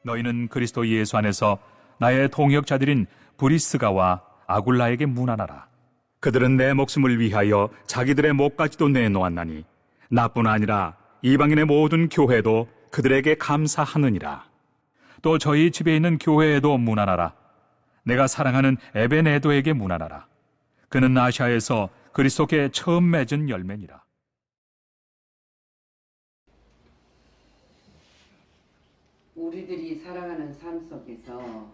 너희는 그리스도 예수 안에서 나의 동역자들인 브리스가와 아굴라에게 문안하라. 그들은 내 목숨을 위하여 자기들의 목까지도 내놓았나니 나뿐 아니라 이방인의 모든 교회도 그들에게 감사하느니라. 또 저희 집에 있는 교회에도 문안하라. 내가 사랑하는 에베네도에게 문안하라. 그는 아시아에서 그리스도께 처음 맺은 열매니라. 우리들이 살아가는 삶 속에서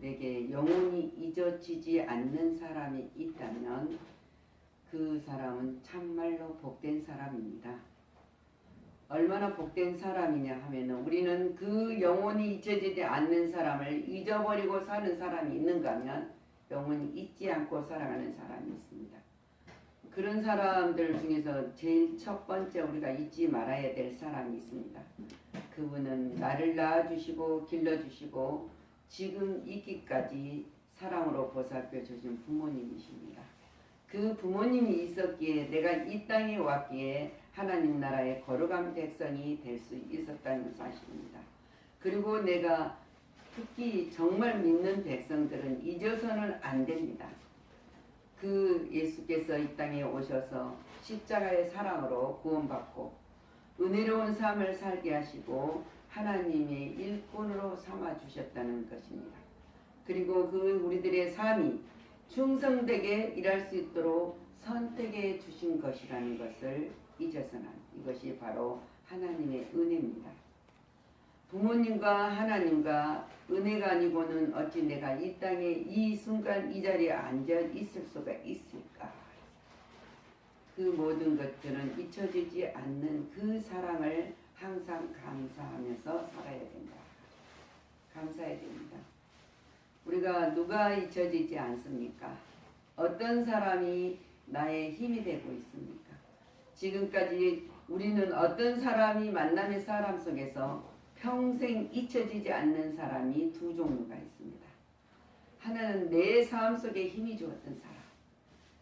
내게 영원히 잊어지지 않는 사람이 있다면 그 사람은 참말로 복된 사람입니다. 얼마나 복된 사람이냐 하면은 우리는 그 영원히 잊어지지 않는 사람을 잊어버리고 사는 사람이 있는가 하면 영원히 잊지 않고 살아가는 사람이 있습니다. 그런 사람들 중에서 제일 첫 번째 우리가 잊지 말아야 될 사람이 있습니다. 그분은 나를 낳아주시고 길러주시고 지금 있기까지 사랑으로 보살펴 주신 부모님이십니다. 그 부모님이 있었기에 내가 이 땅에 왔기에 하나님 나라의 거룩한 백성이 될 수 있었다는 사실입니다. 그리고 내가 특히 정말 믿는 백성들은 잊어서는 안 됩니다. 그 예수께서 이 땅에 오셔서 십자가의 사랑으로 구원받고 은혜로운 삶을 살게 하시고 하나님의 일꾼으로 삼아주셨다는 것입니다. 그리고 그 우리들의 삶이 충성되게 일할 수 있도록 선택해 주신 것이라는 것을 잊어서는 이것이 바로 하나님의 은혜입니다. 부모님과 하나님과 은혜가 아니고는 어찌 내가 이 땅에 이 순간 이 자리에 앉아 있을 수가 있을까? 그 모든 것들은 잊혀지지 않는 그 사랑을 항상 감사하면서 살아야 된다. 감사해야 됩니다. 우리가 누가 잊혀지지 않습니까? 어떤 사람이 나의 힘이 되고 있습니까? 지금까지 우리는 어떤 사람이 만남의 사람 속에서 평생 잊혀지지 않는 사람이 두 종류가 있습니다. 하나는 내 삶 속에 힘이 주었던 사람,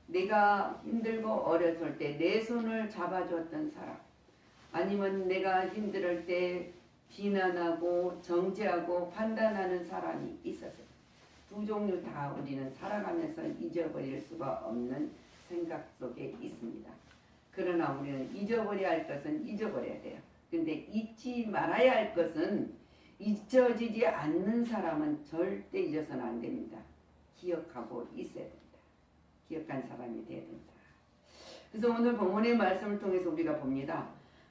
내가 힘들고 어렸을 때 내 손을 잡아주었던 사람, 아니면 내가 힘들 때 비난하고 정죄하고 판단하는 사람이 있었어요. 두 종류 다 우리는 살아가면서 잊어버릴 수가 없는 생각 속에 있습니다. 그러나 우리는 잊어버려야 할 것은 잊어버려야 돼요. 근데 잊지 말아야 할 것은 잊혀지지 않는 사람은 절대 잊어서는 안 됩니다. 기억하고 있어야 됩니다. 기억한 사람이 되어야 됩니다. 그래서 오늘 본문의 말씀을 통해서 우리가 봅니다.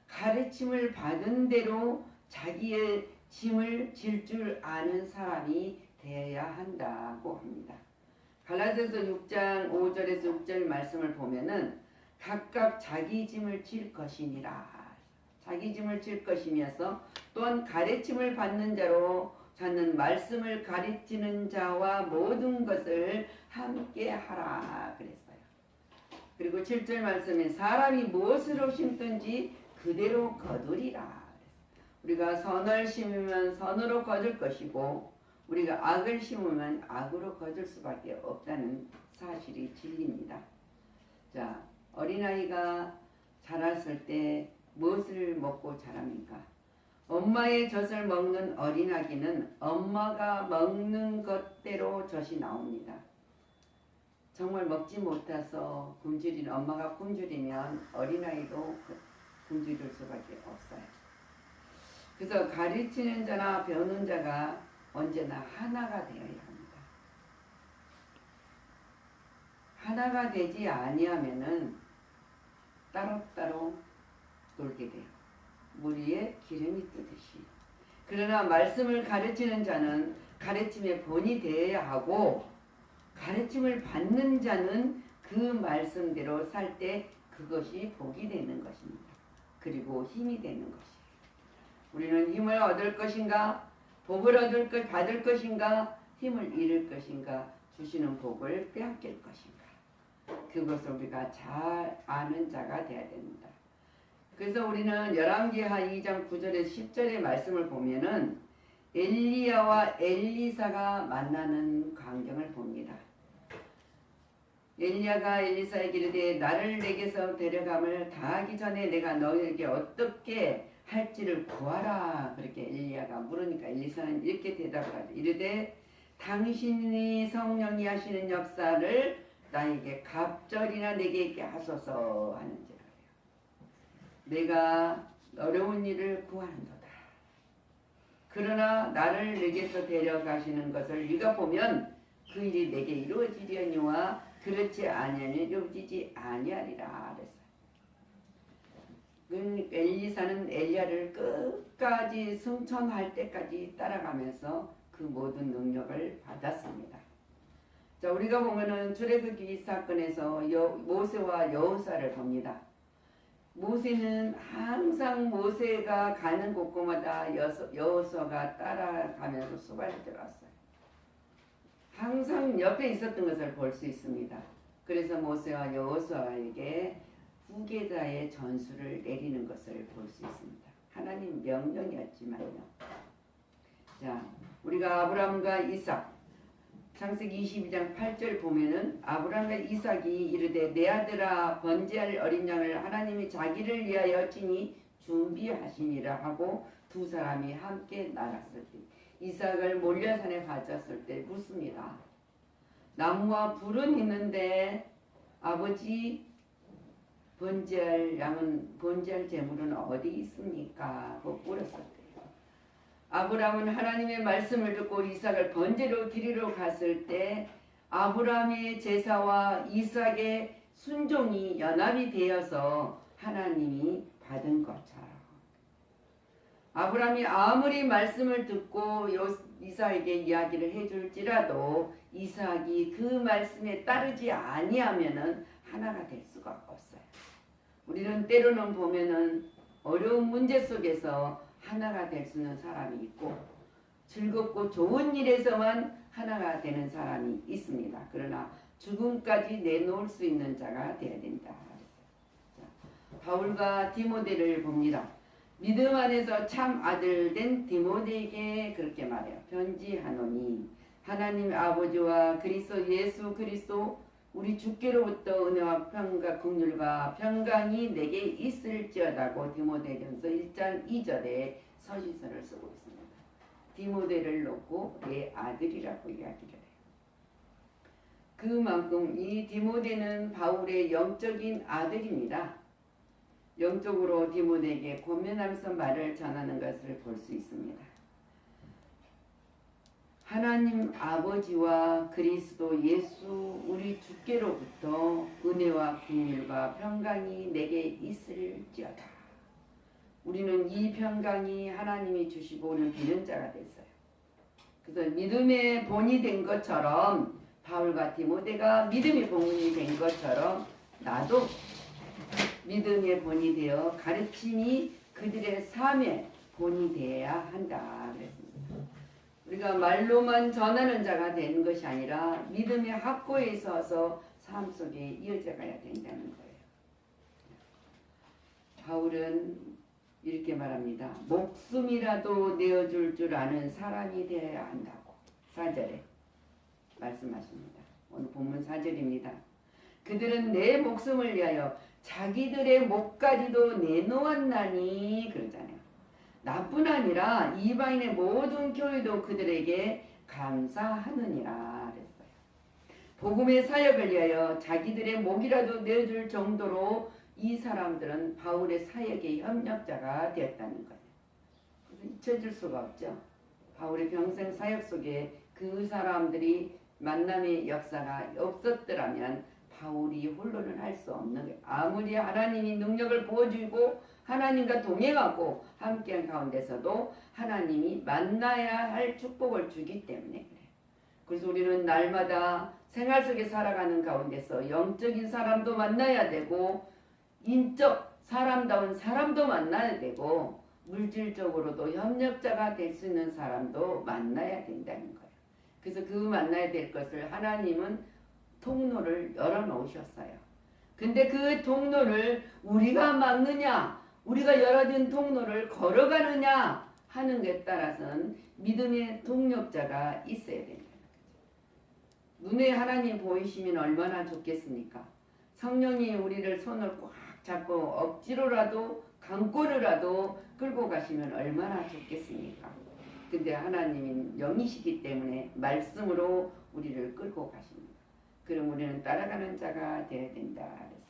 가르침을 받은 대로 자기의 짐을 질 줄 아는 사람이 되어야 한다고 합니다. 갈라디아서 6장 5절에서 6절 말씀을 보면은 각각 자기 짐을 질 것이니라. 자기 짐을 질 것이면서 또한 가르침을 받는 자로 자는 말씀을 가르치는 자와 모든 것을 함께 하라 그랬어요. 그리고 7절 말씀에 사람이 무엇으로 심든지 그대로 거두리라. 우리가 선을 심으면 선으로 거둘 것이고 우리가 악을 심으면 악으로 거둘 수밖에 없다는 사실이 진리입니다. 자, 어린아이가 자랐을 때 무엇을 먹고 자랍니까? 엄마의 젖을 먹는 어린아기는 엄마가 먹는 것대로 젖이 나옵니다. 정말 먹지 못해서 굶주린 엄마가 굶주리면 어린아이도 굶주릴 수밖에 없어요. 그래서 가르치는 자나 배우는 자가 언제나 하나가 되어야 합니다. 하나가 되지 아니하면은 따로따로 놀게 돼요. 물 위에 기름이 뜨듯이. 그러나 말씀을 가르치는 자는 가르침의 본이 되어야 하고 가르침을 받는 자는 그 말씀대로 살 때 그것이 복이 되는 것입니다. 그리고 힘이 되는 것이에요. 우리는 힘을 얻을 것인가? 복을 받을 것인가? 힘을 잃을 것인가? 주시는 복을 빼앗길 것인가? 그것을 우리가 잘 아는 자가 되어야 됩니다. 그래서 우리는 열왕기하 2장 9절에서 10절의 말씀을 보면은 엘리야와 엘리사가 만나는 광경을 봅니다. 엘리야가 엘리사에게 이르되 나를 내게서 데려감을 다하기 전에 내가 너에게 어떻게 할지를 구하라. 그렇게 엘리야가 물으니까 엘리사는 이렇게 대답을 하죠. 이르되 당신이 성령이 하시는 역사를 나에게 갑절이나 내게 있게 하소서 하는지라. 내가 어려운 일을 구하는도다. 그러나 나를 내게서 데려가시는 것을 네가 보면 그 일이 내게 이루어지려니와 그렇지 아니하면 이루어지지 아니하리라 그랬어요. 엘리사는 엘리야를 끝까지 승천할 때까지 따라가면서 그 모든 능력을 받았습니다. 자, 우리가 보면은 출애굽기 사건에서 모세와 여호수아를 봅니다. 모세는 항상 모세가 가는 곳곳마다 여호수아가 따라가면서 수발을 들었어요. 항상 옆에 있었던 것을 볼 수 있습니다. 그래서 모세와 여호수아에게 후계자의 전술을 내리는 것을 볼 수 있습니다. 하나님 명령이었지만요. 자, 우리가 아브라함과 이삭 창세기 22장 8절 보면은 아브라함과 이삭이 이르되 내 아들아 번제할 어린 양을 하나님이 자기를 위하여 친히 준비하시니라 하고 두 사람이 함께 나갔을 때 이삭을 몰려산에 가졌을 때 묻습니다. 나무와 불은 있는데 아버지 번제할 제물은 어디 있습니까? 하고 물었을 때 아브라함은 하나님의 말씀을 듣고 이삭을 번제로 드리러 갔을 때 아브라함의 제사와 이삭의 순종이 연합이 되어서 하나님이 받은 것처럼 아브라함이 아무리 말씀을 듣고 이삭에게 이야기를 해줄지라도 이삭이 그 말씀에 따르지 아니하면은 하나가 될 수가 없어요. 우리는 때로는 보면은 어려운 문제 속에서 하나가 될 수 있는 사람이 있고 즐겁고 좋은 일에서만 하나가 되는 사람이 있습니다. 그러나 죽음까지 내놓을 수 있는 자가 되어야 된다. 자, 바울과 디모데를 봅니다. 믿음 안에서 참 아들 된 디모데에게 그렇게 말해요. 편지하노니 하나님 아버지와 그리스도 예수 그리스도 우리 주께로부터 은혜와 평과 긍휼과 평강이 내게 있을지어다고 디모데전서 1장 2절에 서신서를 쓰고 있습니다. 디모데를 놓고 내 아들이라고 이야기를 해요. 그만큼 이 디모데는 바울의 영적인 아들입니다. 영적으로 디모데에게 권면하면서 말을 전하는 것을 볼 수 있습니다. 하나님 아버지와 그리스도 예수 우리 주께로부터 은혜와 긍휼과 평강이 내게 있을지어다. 우리는 이 평강이 하나님이 주시고 오는 비는 자가 됐어요. 그래서 믿음의 본이 된 것처럼 바울과 디모데가 믿음의 본이 된 것처럼 나도 믿음의 본이 되어 가르침이 그들의 삶의 본이 되어야 한다 그랬습니다. 우리가 말로만 전하는 자가 되는 것이 아니라 믿음의 확고에 있어서 삶 속에 이어져 가야 된다는 거예요. 바울은 이렇게 말합니다. 목숨이라도 내어줄 줄 아는 사람이 되어야 한다고 4절에 말씀하십니다. 오늘 본문 4절입니다. 그들은 내 목숨을 위하여 자기들의 목까지도 내놓았나니 그러잖아요. 나뿐 아니라 이방인의 모든 교회도 그들에게 감사하느니라 그랬어요. 복음의 사역을 위하여 자기들의 목이라도 내줄 정도로 이 사람들은 바울의 사역의 협력자가 되었다는 거예요. 그래서 잊혀질 수가 없죠. 바울의 평생 사역 속에 그 사람들이 만남의 역사가 없었더라면 바울이 홀로는 할 수 없는 거예요. 아무리 하나님이 능력을 부어주고 하나님과 동행하고 함께한 가운데서도 하나님이 만나야 할 축복을 주기 때문에 그래요. 그래서 우리는 날마다 생활 속에 살아가는 가운데서 영적인 사람도 만나야 되고 인적 사람다운 사람도 만나야 되고 물질적으로도 협력자가 될 수 있는 사람도 만나야 된다는 거예요. 그래서 그 만나야 될 것을 하나님은 통로를 열어놓으셨어요. 근데 그 통로를 우리가 막느냐 우리가 열어진 통로를 걸어가느냐 하는 것에 따라서는 믿음의 동력자가 있어야 된다는 거죠. 눈에 하나님 보이시면 얼마나 좋겠습니까? 성령이 우리를 손을 꽉 잡고 억지로라도 강골이라도 끌고 가시면 얼마나 좋겠습니까? 근데 하나님은 영이시기 때문에 말씀으로 우리를 끌고 가십니다. 그럼 우리는 따라가는 자가 되어야 된다. 그랬어요.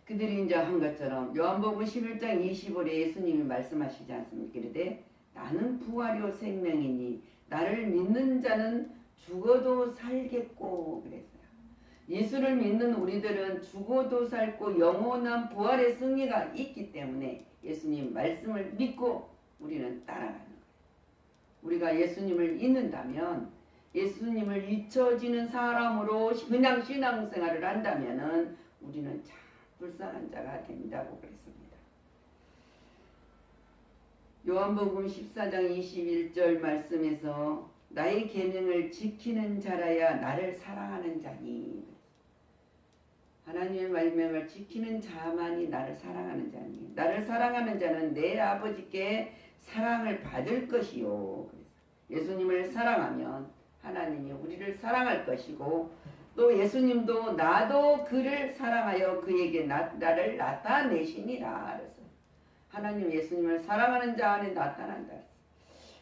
그들이 이제 한 것처럼 요한복음 11장 25절에 예수님이 말씀하시지 않습니까? 그런데 나는 부활이요 생명이니 나를 믿는 자는 죽어도 살겠고 그랬어요. 예수를 믿는 우리들은 죽어도 살고 영원한 부활의 승리가 있기 때문에 예수님 말씀을 믿고 우리는 따라가는 거예요. 우리가 예수님을 믿는다면 예수님을 잊혀지는 사람으로 그냥 신앙생활을 한다면 우리는 참 불쌍한 자가 된다고 그랬습니다. 요한복음 14장 21절 말씀에서 나의 계명을 지키는 자라야 나를 사랑하는 자니, 하나님의 말씀을 지키는 자만이 나를 사랑하는 자니, 나를 사랑하는 자는 내 아버지께 사랑을 받을 것이요. 예수님을 사랑하면 하나님이 우리를 사랑할 것이고 또 예수님도 나도 그를 사랑하여 그에게 나를 나타내시니라. 그래서 하나님 예수님을 사랑하는 자 안에 나타난다.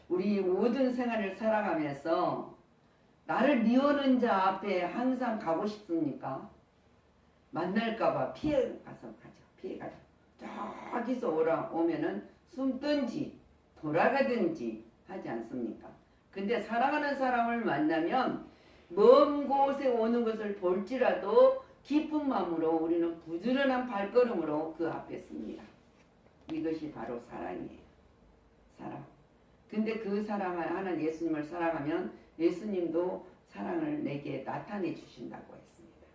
우리 모든 생활을 살아가면서 나를 미워하는 자 앞에 항상 가고 싶습니까? 만날까봐 피해가서 가죠. 피해가죠. 저기서 오면은 숨든지 돌아가든지 하지 않습니까? 근데 사랑하는 사람을 만나면 먼 곳에 오는 것을 볼지라도 깊은 마음으로 우리는 부지런한 발걸음으로 그 앞에 씁니다. 이것이 바로 사랑이에요. 사랑. 근데 그 사랑을 하는 예수님을 사랑하면 예수님도 사랑을 내게 나타내 주신다고 했습니다.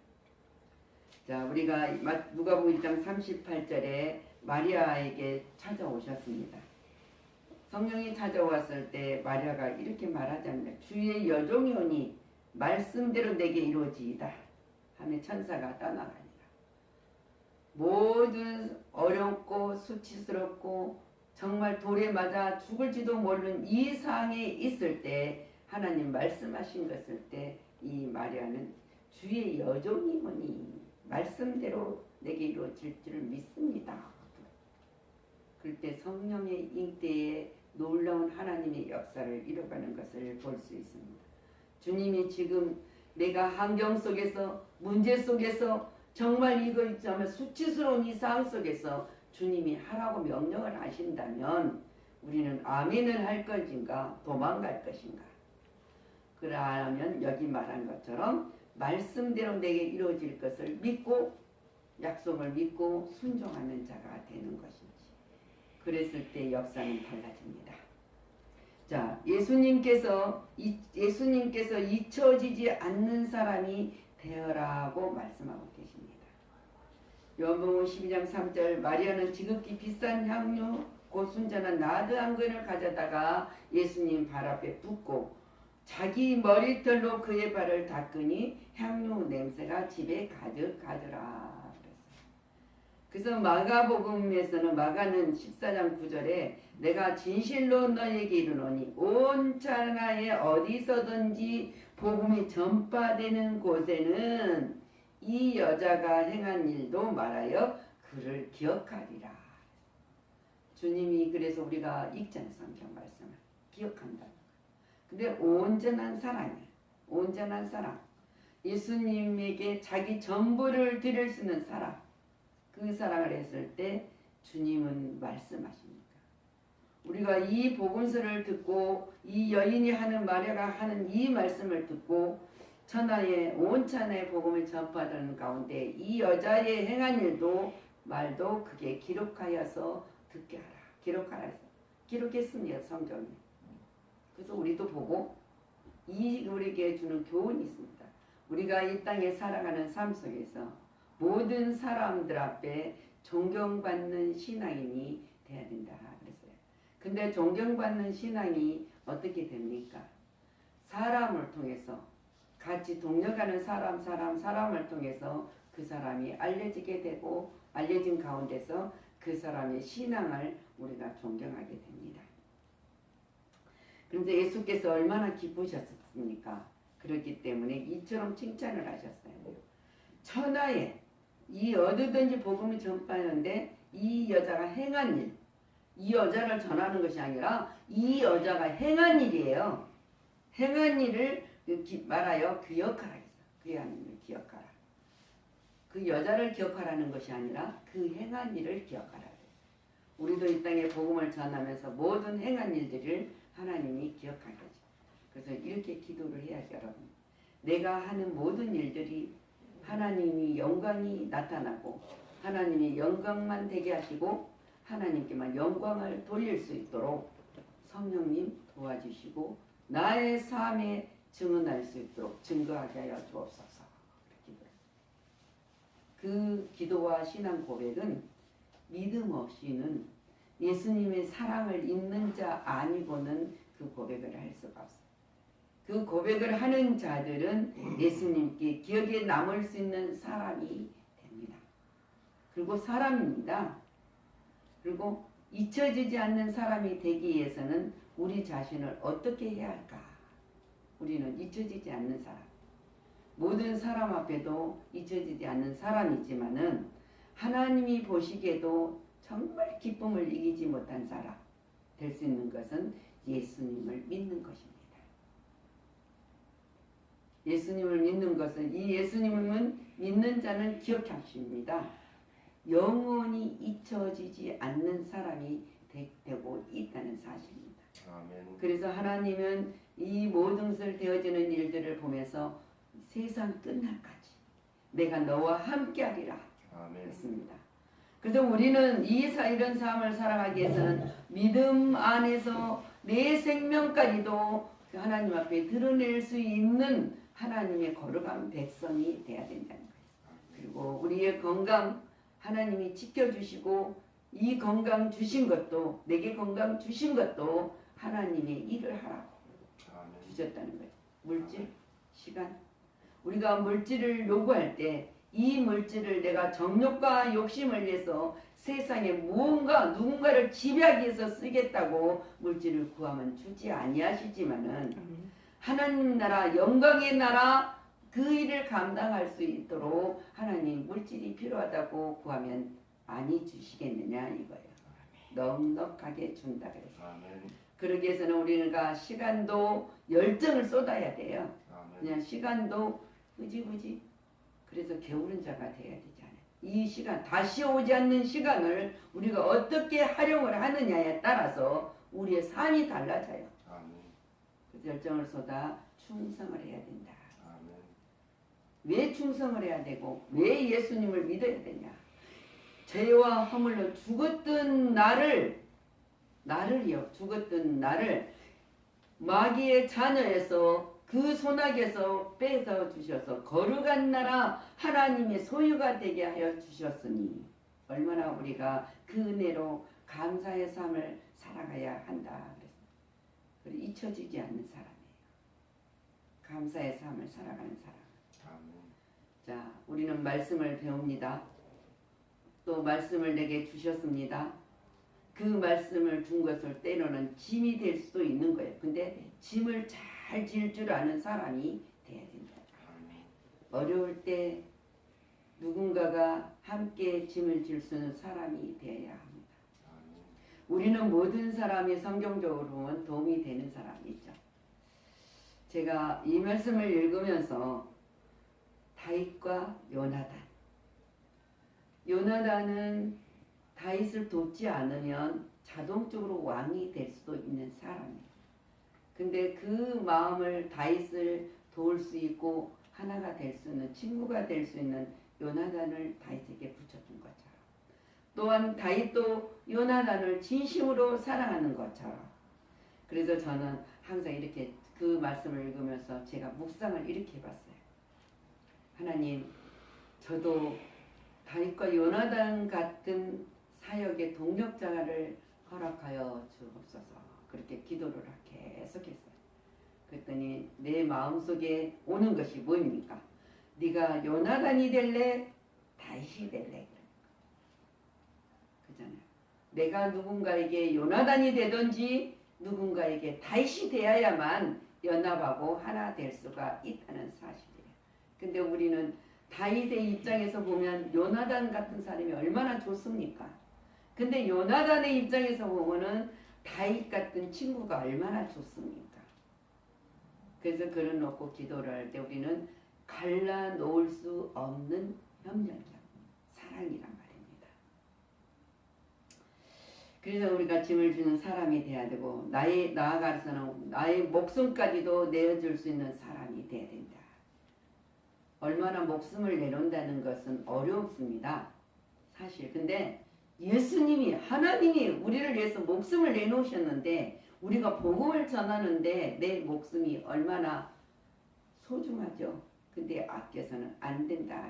자, 우리가 누가복음 1장 38절에 마리아에게 찾아오셨습니다. 성령이 찾아왔을 때 마리아가 이렇게 말하자면 주의 여종이 오니 말씀대로 내게 이루어지이다 하며 천사가 떠나가니라. 모든 어렵고 수치스럽고 정말 돌에 맞아 죽을지도 모르는 이 상황에 있을 때 하나님 말씀하신 것을 때 이 마리아는 주의 여종이오니 말씀대로 내게 이루어질 줄 믿습니다. 그럴 때 성령의 잉태에 놀라운 하나님의 역사를 이뤄가는 것을 볼 수 있습니다. 주님이 지금 내가 환경 속에서 문제 속에서 정말 이거 있자면 수치스러운 이 상황 속에서 주님이 하라고 명령을 하신다면 우리는 아멘을 할 것인가 도망갈 것인가? 그러하면 여기 말한 것처럼 말씀대로 내게 이루어질 것을 믿고 약속을 믿고 순종하는 자가 되는 것인지 그랬을 때 역사는 달라집니다. 자, 예수님께서 잊혀지지 않는 사람이 되어라고 말씀하고 계십니다. 요한복음 12장 3절 마리아는 지극히 비싼 향유 곧 순전한 나드 한 근을 가져다가 예수님 발 앞에 붓고 자기 머리털로 그의 발을 닦으니 향유 냄새가 집에 가득하더라. 그래서 마가복음에서는 마가는 14장 9절에 내가 진실로 너에게 이르노니 온 천하에 어디서든지 복음이 전파되는 곳에는 이 여자가 행한 일도 말하여 그를 기억하리라. 주님이 그래서 우리가 읽잖아요. 성경 말씀을 기억한다. 근데 온전한 사랑이에요. 온전한 사랑. 예수님에게 자기 전부를 드릴 수 있는 사랑. 그 사랑을 했을 때 주님은 말씀하십니다. 우리가 이 복음서를 듣고 이 여인이 하는 마리아가 하는 이 말씀을 듣고 천하에 온 천하의 복음을 전파하는 가운데 이 여자의 행한 일도 말도 그게 기록하여서 듣게 하라. 기록하라 해서 기록했습니다. 성경에. 그래서 우리도 보고 이 우리에게 주는 교훈이 있습니다. 우리가 이 땅에 살아가는 삶 속에서 모든 사람들 앞에 존경받는 신앙인이 돼야 된다 그랬어요. 근데 존경받는 신앙이 어떻게 됩니까? 사람을 통해서 같이 동력하는 사람을 통해서 그 사람이 알려지게 되고 알려진 가운데서 그 사람의 신앙을 우리가 존경하게 됩니다. 그런데 예수께서 얼마나 기쁘셨습니까? 그렇기 때문에 이처럼 칭찬을 하셨어요. 천하에 이 어디든지 복음이 전파하는데 이 여자가 행한 일, 이 여자를 전하는 것이 아니라 이 여자가 행한 일이에요. 행한 일을 말하여 기억하라 했어. 그 하나님을 기억하라. 그 여자를 기억하라는 것이 아니라 그 행한 일을 기억하라 했어. 우리도 이 땅에 복음을 전하면서 모든 행한 일들을 하나님이 기억하겠죠. 그래서 이렇게 기도를 해야죠, 여러분. 내가 하는 모든 일들이 하나님이 영광이 나타나고 하나님이 영광만 되게 하시고 하나님께만 영광을 돌릴 수 있도록 성령님 도와주시고 나의 삶에 증언할 수 있도록 증거하게 하여 주옵소서. 그 기도와 신앙 고백은 믿음 없이는 예수님의 사랑을 있는 자 아니고는 그 고백을 할 수가 없어요. 그 고백을 하는 자들은 예수님께 기억에 남을 수 있는 사람이 됩니다. 그리고 사람입니다. 그리고 잊혀지지 않는 사람이 되기 위해서는 우리 자신을 어떻게 해야 할까? 우리는 잊혀지지 않는 사람. 모든 사람 앞에도 잊혀지지 않는 사람이지만은 하나님이 보시기에도 정말 기쁨을 이기지 못한 사람 될 수 있는 것은 예수님을 믿는 것입니다. 예수님을 믿는 것은 이 예수님은 믿는 자는 기억하십니다. 영원히 잊혀지지 않는 사람이 되고 있다는 사실입니다. 아멘. 그래서 하나님은 이 모든 것을 되어지는 일들을 보면서 세상 끝날까지 내가 너와 함께하리라 했습니다. 그래서 우리는 이런 삶을 살아가기 위해서는 믿음 안에서 내 생명까지도 하나님 앞에 드러낼 수 있는 하나님의 거룩한 백성이 되어야 된다는 거예요. 그리고 우리의 건강 하나님이 지켜주시고 이 건강 주신 것도 내게 건강 주신 것도 하나님의 일을 하라고 주셨다는 거예요. 물질, 시간. 우리가 물질을 요구할 때 이 물질을 내가 정욕과 욕심을 위해서 세상에 누군가를 지배하기 위해서 쓰겠다고 물질을 구하면 주지 아니하시지만은 하나님 나라 영광의 나라 그 일을 감당할 수 있도록 하나님 물질이 필요하다고 구하면 많이 주시겠느냐 이거예요. 넉넉하게 준다 그랬어요. 그러기 위해서는 우리가 시간도 열정을 쏟아야 돼요. 그냥 시간도 흐지부지 그래서 게으른 자가 돼야 되지 않아요. 이 시간 다시 오지 않는 시간을 우리가 어떻게 활용을 하느냐에 따라서 우리의 삶이 달라져요. 그래서 열정을 쏟아 충성을 해야 된다. 왜 충성을 해야 되고 왜 예수님을 믿어야 되냐. 죄와 허물로 죽었던 죽었던 나를 마귀의 자녀에서 그 손아귀에서 뺏어 주셔서 거룩한 나라 하나님의 소유가 되게 하여 주셨으니 얼마나 우리가 그 은혜로 감사의 삶을 살아가야 한다. 그래서 잊혀지지 않는 사람이에요. 감사의 삶을 살아가는 사람. 자, 우리는 말씀을 배웁니다. 또 말씀을 내게 주셨습니다. 그 말씀을 준 것을 때로는 짐이 될 수도 있는 거예요. 근데 짐을 잘 질 줄 아는 사람이 돼야 된다. 어려울 때 누군가가 함께 짐을 질 수 있는 사람이 되어야 합니다. 우리는 모든 사람이 성경적으로 보면 도움이 되는 사람이죠. 제가 이 말씀을 읽으면서 다윗과 요나단은 다윗을 돕지 않으면 자동적으로 왕이 될 수도 있는 사람이에요. 근데 그 마음을 다윗을 도울 수 있고 하나가 될 수 있는 친구가 될 수 있는 요나단을 다윗에게 붙여준 것처럼 또한 다윗도 요나단을 진심으로 사랑하는 것처럼 그래서 저는 항상 이렇게 그 말씀을 읽으면서 제가 묵상을 이렇게 해봤어요. 하나님 저도 다윗과 요나단 같은 사역의 동력자를 허락하여 주옵소서. 그렇게 기도를 계속했어요. 그랬더니 내 마음속에 오는 것이 뭐입니까? 네가 요나단이 될래? 다윗이 될래? 그잖아요. 내가 누군가에게 요나단이 되든지 누군가에게 다윗이 되어야만 연합하고 하나 될 수가 있다는 사실이에요. 근데 우리는 다윗의 입장에서 보면 요나단 같은 사람이 얼마나 좋습니까? 근데 요나단의 입장에서 보면은 다윗 같은 친구가 얼마나 좋습니까? 그래서 그를 놓고 기도를 할 때 우리는 갈라놓을 수 없는 협력이야. 사랑이란 말입니다. 그래서 우리가 짐을 주는 사람이 돼야 되고 나아가서는 나의 목숨까지도 내어줄 수 있는 사람이 돼야 된다. 얼마나 목숨을 내놓는다는 것은 어렵습니다. 사실. 근데 예수님이 하나님이 우리를 위해서 목숨을 내놓으셨는데 우리가 복음을 전하는데 내 목숨이 얼마나 소중하죠. 근데 아껴서는 안 된다.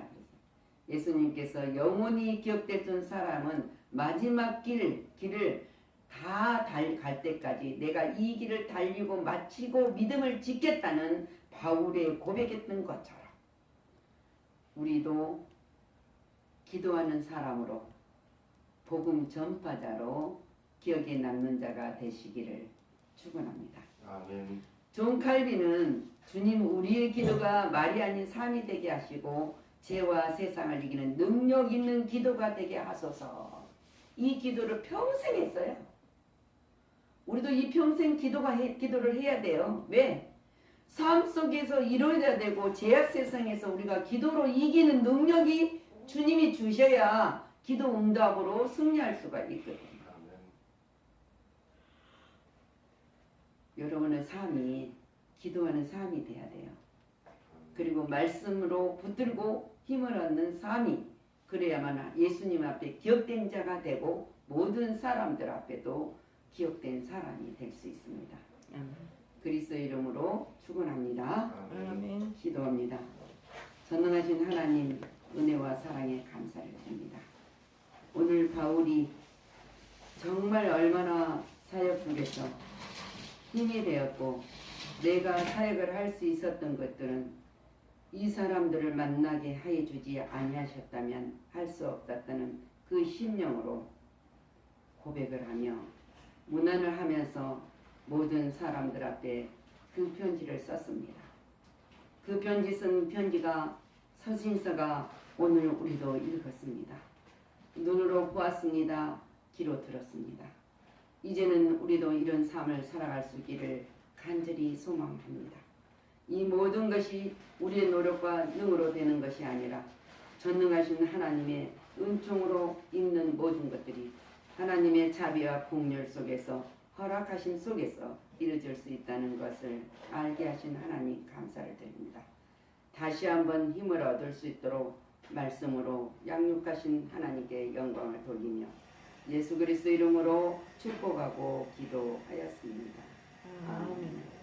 예수님께서 영원히 기억될 줄 사람은 마지막 길을 다 갈 때까지 내가 이 길을 달리고 마치고 믿음을 지켰다는 바울의 고백했던 것처럼 우리도 기도하는 사람으로 복음 전파자로 기억에 남는 자가 되시기를 축원합니다. 아멘. 존 칼빈은 주님 우리의 기도가 말이 아닌 삶이 되게 하시고 죄와 세상을 이기는 능력 있는 기도가 되게 하소서. 이 기도를 평생 했어요. 우리도 이 평생 기도를 해야 돼요. 왜? 삶 속에서 이루어져야 되고 죄악 세상에서 우리가 기도로 이기는 능력이 주님이 주셔야 기도 응답으로 승리할 수가 있거든요. 아멘. 여러분의 삶이 기도하는 삶이 돼야 돼요. 그리고 말씀으로 붙들고 힘을 얻는 삶이 그래야만 예수님 앞에 기억된 자가 되고 모든 사람들 앞에도 기억된 사람이 될 수 있습니다. 그리스도 이름으로 축원합니다. 아멘. 기도합니다. 전능하신 하나님 은혜와 사랑에 감사를 드립니다. 오늘 바울이 정말 얼마나 사역 속에서 힘이 되었고 내가 사역을 할 수 있었던 것들은 이 사람들을 만나게 하여 주지 아니하셨다면 할 수 없었다는 그 심령으로 고백을 하며 문안을 하면서 모든 사람들 앞에 그 편지를 썼습니다. 그 편지 쓴 편지가 서신서가 오늘 우리도 읽었습니다. 눈으로 보았습니다. 귀로 들었습니다. 이제는 우리도 이런 삶을 살아갈 수 있기를 간절히 소망합니다. 이 모든 것이 우리의 노력과 능으로 되는 것이 아니라 전능하신 하나님의 은총으로 있는 모든 것들이 하나님의 자비와 긍휼 속에서 허락하심 속에서 이루어질 수 있다는 것을 알게 하신 하나님 감사를 드립니다. 다시 한번 힘을 얻을 수 있도록 말씀으로 양육하신 하나님께 영광을 돌리며 예수 그리스도 이름으로 축복하고 기도하였습니다. 아멘.